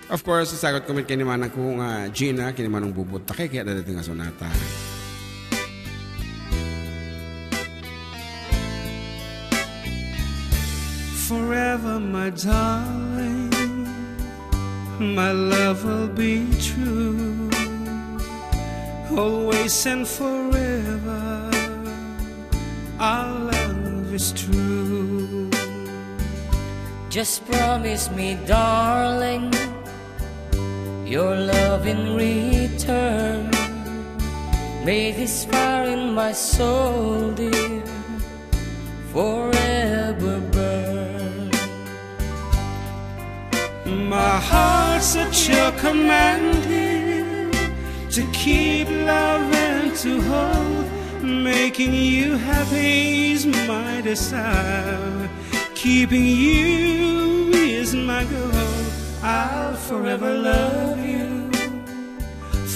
Of course, sasagot ko kini manang ko nga Gina, kini manong bubot takay kaya dadating nga sonata. Forever, my darling, my love will be true. Always and forever, our love is true. Just promise me, darling, your love in return. May this fire in my soul, dear, forever burn. My heart's at your command, dear, to keep love and to hold. Making you happy is my desire. Keeping you is my goal. I'll forever love you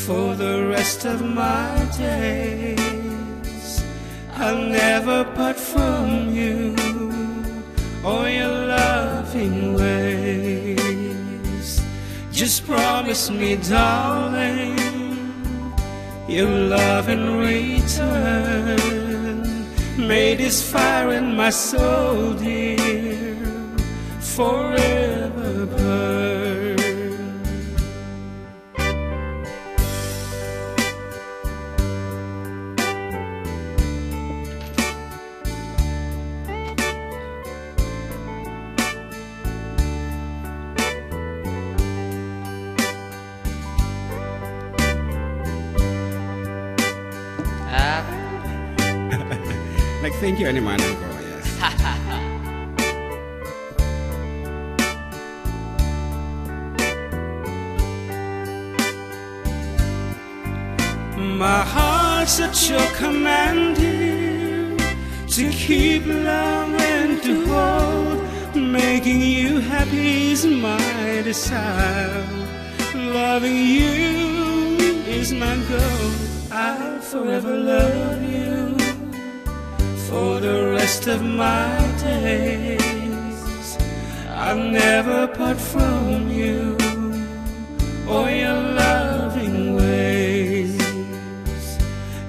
for the rest of my days. I'll never part from you or your loving ways. Just promise me, darling, your love in return. May this fire in my soul, dear, forever burn. Like, thank you, manang ko. Yes. My heart's at your command, dear, to keep love and to hold. Making you happy is my desire. Loving you is my goal. I'll forever love you for the rest of my days. I'll never part from you or your loving ways.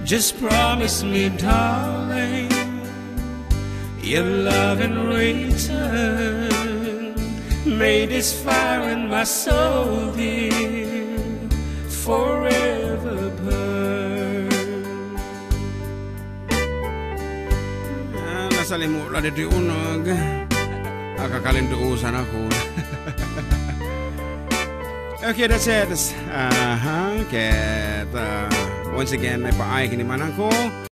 Just promise me, darling, your love in return. May this fire in my soul, dear, forever burn. Nasalimula dito yung unog. Nakakalinduusan ako. Okay, that's it. Okay, once again, may paay kini manang ko.